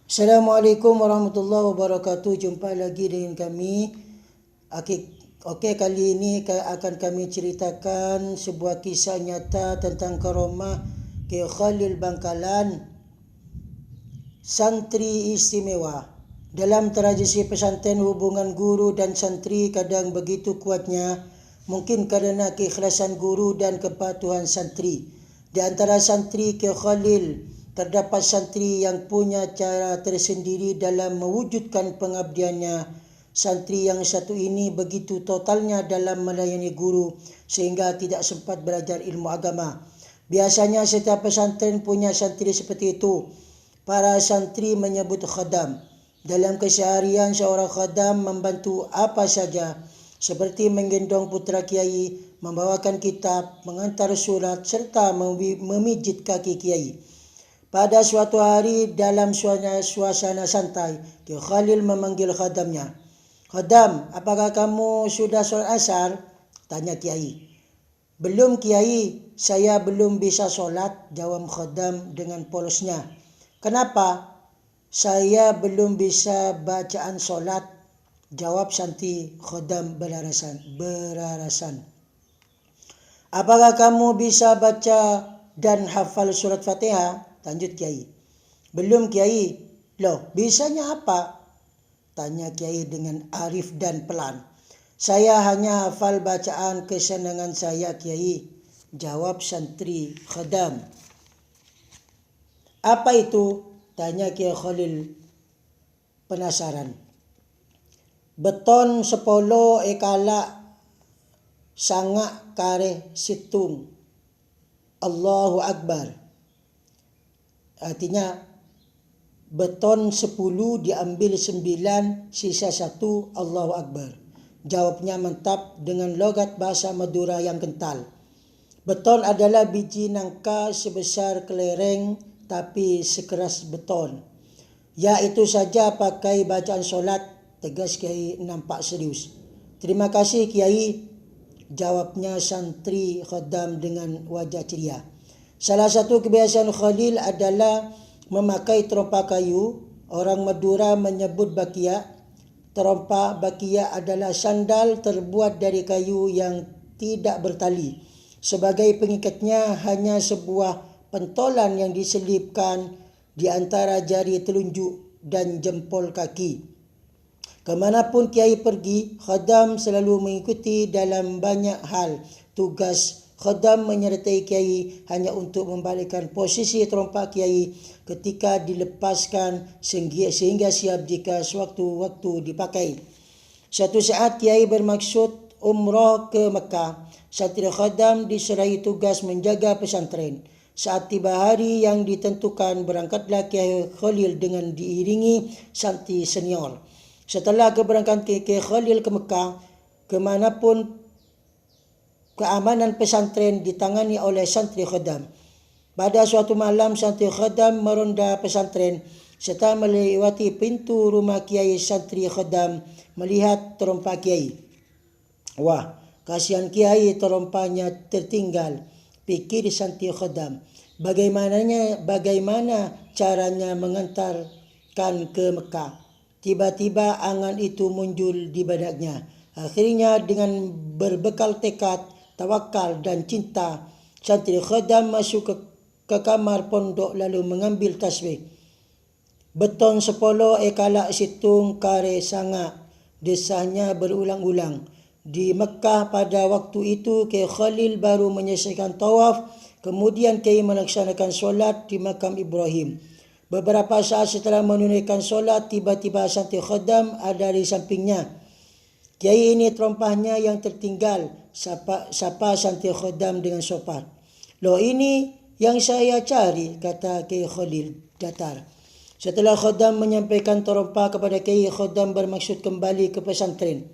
Assalamualaikum warahmatullahi wabarakatuh. Jumpa lagi dengan kami. Okey, kali ini akan kami ceritakan sebuah kisah nyata tentang karomah K. Khalil Bangkalan, santri istimewa. Dalam tradisi pesantren, hubungan guru dan santri kadang begitu kuatnya, mungkin kerana keikhlasan guru dan kepatuhan santri. Di antara santri K. Khalil, terdapat santri yang punya cara tersendiri dalam mewujudkan pengabdiannya. Santri yang satu ini begitu totalnya dalam melayani guru sehingga tidak sempat belajar ilmu agama. Biasanya setiap pesantren punya santri seperti itu. Para santri menyebut khadam. Dalam keseharian, seorang khadam membantu apa saja, seperti menggendong putra kiai, membawakan kitab, mengantar surat serta memijit kaki kiai. Pada suatu hari dalam suasana santai, Kiai Khalil memanggil khadamnya. "Khadam, apakah kamu sudah solat asar?" tanya kiai. "Belum kiai, saya belum bisa solat," jawab khadam dengan polosnya. "Kenapa?" "Saya belum bisa bacaan solat," jawab santri khadam beralasan. "Apakah kamu bisa baca dan hafal surat Fatihah?" lanjut kiai. "Belum kiai." "Loh, bisanya apa?" tanya kiai dengan arif dan pelan. "Saya hanya hafal bacaan kesenangan saya kiai," jawab santri khadam. "Apa itu?" tanya Kiai Khalil penasaran. "Beton 10 ekala sangak kare situng. Allahu Akbar." Artinya, beton 10 diambil 9, sisa 1, Allahu Akbar. Jawabnya mantap dengan logat bahasa Madura yang kental. Beton adalah biji nangka sebesar kelereng tapi sekeras beton. "Ya, itu saja pakai bacaan solat," tegas kiai nampak serius. "Terima kasih kiai," jawabnya santri khadam dengan wajah ceria. Salah satu kebiasaan Khalil adalah memakai terompa kayu. Orang Madura menyebut bakia. Terompa bakia adalah sandal terbuat dari kayu yang tidak bertali. Sebagai pengikatnya hanya sebuah pentolan yang diselipkan di antara jari telunjuk dan jempol kaki. Kemanapun kiai pergi, khadam selalu mengikuti dalam banyak hal. Tugas khadam menyertai kiai hanya untuk membalikkan posisi terompa kiai ketika dilepaskan sehingga siap jika sewaktu-waktu dipakai. Suatu saat kiai bermaksud umrah ke Mekah. Santri khadam diserai tugas menjaga pesantren. Saat tiba hari yang ditentukan, berangkatlah Kiai Khalil dengan diiringi santri senior. Setelah keberangkatan Kiai Khalil ke Mekah, kemanapun keamanan pesantren ditangani oleh santri khadam. Pada suatu malam, santri khadam meronda pesantren. Setelah melewati pintu rumah kiai, santri khadam melihat terompa kiai. "Wah, kasihan kiai, terompanya tertinggal," pikir santri khadam. Bagaimana caranya mengantarkan ke Mekah? Tiba-tiba angan itu muncul di benaknya. Akhirnya dengan berbekal tekad, tawakal dan cinta, santri khadam masuk ke kamar pondok lalu mengambil tasbih. "Beton 10 ekala situng kare sangak," desahnya berulang-ulang. Di Mekah pada waktu itu, Kiai Khalil baru menyelesaikan tawaf. Kemudian Kiai melaksanakan solat di makam Ibrahim. Beberapa saat setelah menunaikan solat, tiba-tiba santri khadam ada di sampingnya. "Kiai, ini terompahnya yang tertinggal," sapa santri khadam dengan sopan. "Loh, ini yang saya cari," kata Kiai Khalil datar. Setelah khadam menyampaikan terompa kepada Kiai, khadam bermaksud kembali ke pesantren.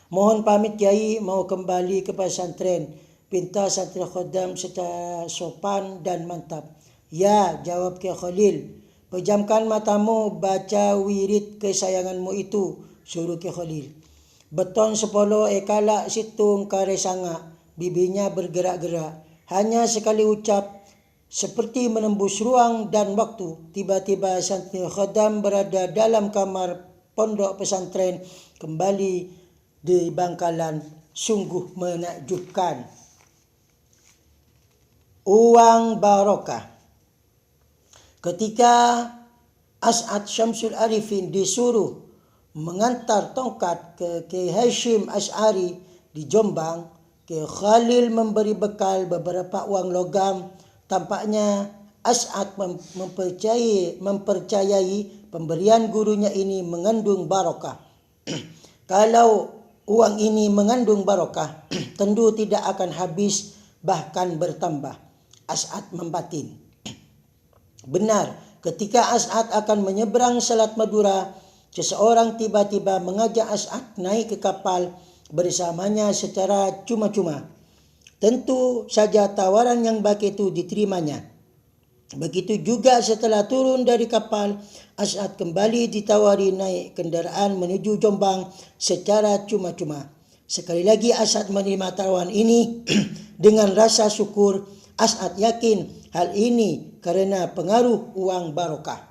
"Mohon pamit kiai, mau kembali ke pesantren," pinta santri khadam secara sopan dan mantap. "Ya," jawab Kiai Khalil. "Pejamkan matamu, baca wirid kesayanganmu itu," suruh Kiai Khalil. "Beton 10 ekala situng kare sangak," bibirnya bergerak-gerak. Hanya sekali ucap Seperti menembus ruang dan waktu, tiba-tiba santri khadam berada dalam kamar pondok pesantren kembali di Bangkalan. Sungguh menakjubkan. Uang barokah. Ketika As'ad Syamsul Arifin disuruh mengantar tongkat ke Kiai Hashim Asy'ari di Jombang, Kiai Khalil memberi bekal beberapa uang logam. Tampaknya As'ad mempercayai pemberian gurunya ini mengandung barokah. Kalau uang ini mengandung barokah, tentu tidak akan habis, bahkan bertambah. As'ad membatin. Benar, ketika As'ad akan menyeberang Selat Madura, seseorang tiba-tiba mengajak As'ad naik ke kapal bersamanya secara cuma-cuma. Tentu saja tawaran yang baik itu diterimanya. Begitu juga setelah turun dari kapal, As'ad kembali ditawari naik kendaraan menuju Jombang secara cuma-cuma. Sekali lagi As'ad menerima tawaran ini dengan rasa syukur. As'ad yakin hal ini karena pengaruh uang barokah.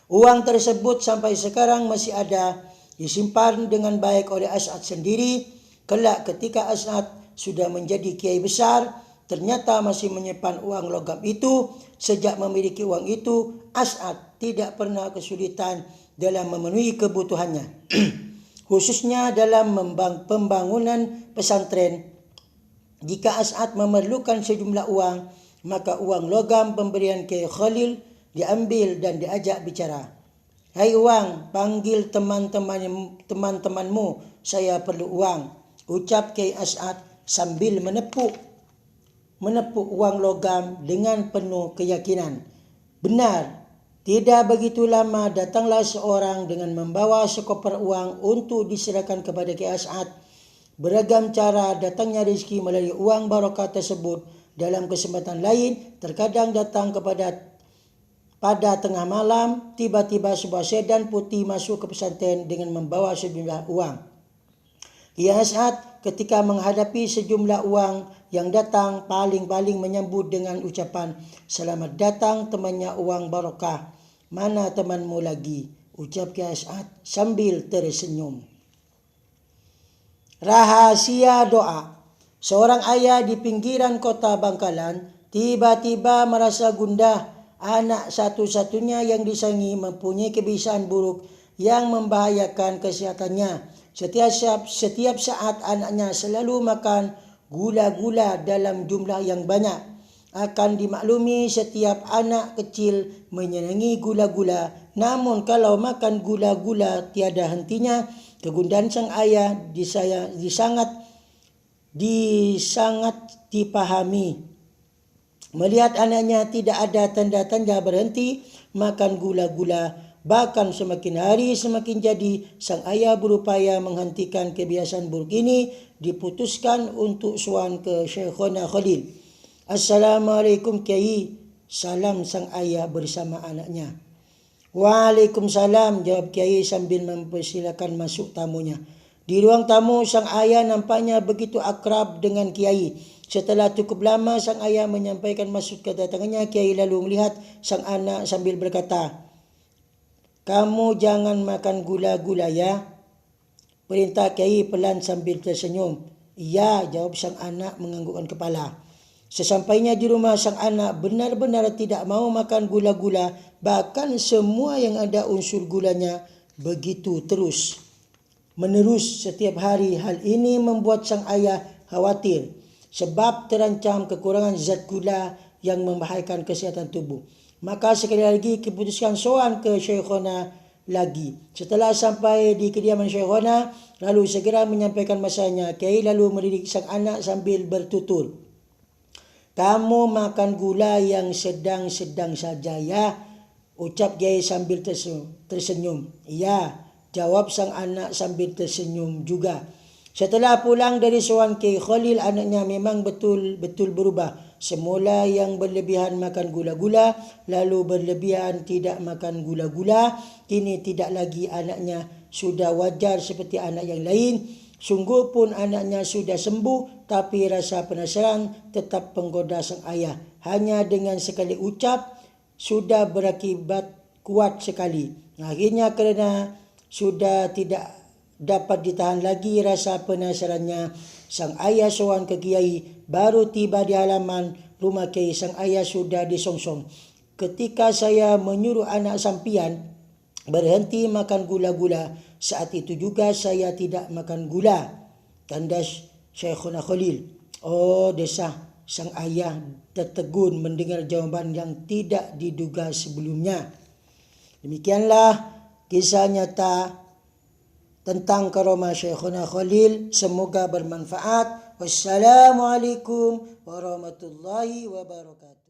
Uang tersebut sampai sekarang masih ada, disimpan dengan baik oleh As'ad sendiri. Kelak ketika As'ad sudah menjadi kiai besar, ternyata masih menyimpan uang logam itu. Sejak memiliki uang itu, As'ad tidak pernah kesulitan dalam memenuhi kebutuhannya. Khususnya dalam pembangunan pesantren. Jika As'ad memerlukan sejumlah uang, maka uang logam pemberian Kiai Khalil diambil dan diajak bicara. "Hai uang, panggil teman-temanmu, saya perlu uang," ucap Kiai As'ad sambil menepuk uang logam dengan penuh keyakinan. Benar, tidak begitu lama datanglah seorang dengan membawa sekoper uang untuk diserahkan kepada Kiai As'ad. Beragam cara datangnya rezeki melalui uang barokah tersebut. Dalam kesempatan lain, terkadang datang pada tengah malam, tiba-tiba sebuah sedan putih masuk ke pesantren dengan membawa sejumlah uang. Kiai As'ad ketika menghadapi sejumlah uang yang datang, paling-paling menyambut dengan ucapan, "Selamat datang temannya uang barokah. Mana temanmu lagi?" ucap Kiai As'ad sambil tersenyum. Rahasia doa. Seorang ayah di pinggiran kota Bangkalan tiba-tiba merasa gundah. Anak satu-satunya yang disayangi mempunyai kebiasaan buruk yang membahayakan kesehatannya. Setiap saat anaknya selalu makan gula-gula dalam jumlah yang banyak. Akan dimaklumi setiap anak kecil menyenangi gula-gula. Namun kalau makan gula-gula tiada hentinya, kegundahan sang ayah sangat dipahami. Melihat anaknya tidak ada tanda-tanda berhenti makan gula-gula, bahkan semakin hari semakin jadi, sang ayah berupaya menghentikan kebiasaan buruk ini. Diputuskan untuk sowan ke Syekhona Khalil. "Assalamualaikum Kiai." Salam sang ayah bersama anaknya. "Waalaikumsalam," jawab Kiai sambil mempersilakan masuk tamunya. Di ruang tamu, sang ayah nampaknya begitu akrab dengan Kiai. Setelah cukup lama sang ayah menyampaikan maksud kedatangannya, Kiai lalu melihat sang anak sambil berkata, "Kamu jangan makan gula-gula ya," perintah Kiai pelan sambil tersenyum. "Iya," jawab sang anak menganggukkan kepala. Sesampainya di rumah, sang anak benar-benar tidak mau makan gula-gula, bahkan semua yang ada unsur gulanya, begitu terus menerus setiap hari. Hal ini membuat sang ayah khawatir sebab terancam kekurangan zat gula yang membahayakan kesihatan tubuh. Maka sekali lagi keputuskan sowan ke Syekhona lagi. Setelah sampai di kediaman Syekhona, lalu segera menyampaikan masalahnya. Kiai lalu mendidik sang anak sambil bertutur, "Kamu makan gula yang sedang-sedang saja ya," ucap Kiai sambil tersenyum. "Iya," jawab sang anak sambil tersenyum juga. Setelah pulang dari sowan Kiai Khalil, anaknya memang betul-betul berubah. Semula yang berlebihan makan gula-gula, lalu berlebihan tidak makan gula-gula. Kini tidak lagi, anaknya sudah wajar seperti anak yang lain. Sungguh pun anaknya sudah sembuh, tapi rasa penasaran tetap menggoda sang ayah. hanya dengan sekali ucap sudah berakibat kuat sekali. Akhirnya kerana sudah tidak dapat ditahan lagi rasa penasarannya, sang ayah sowan ke kiai. Baru tiba di halaman rumah kiai, sang ayah sudah disongsong. Ketika saya menyuruh anak sampian berhenti makan gula-gula, saat itu juga saya tidak makan gula, tandas Syekhuna Khalil. Oh, desah sang ayah tertegun mendengar jawaban yang tidak diduga sebelumnya. Demikianlah kisah nyata tentang karomah Syekhuna Khalil. Semoga bermanfaat. Wassalamualaikum warahmatullahi wabarakatuh.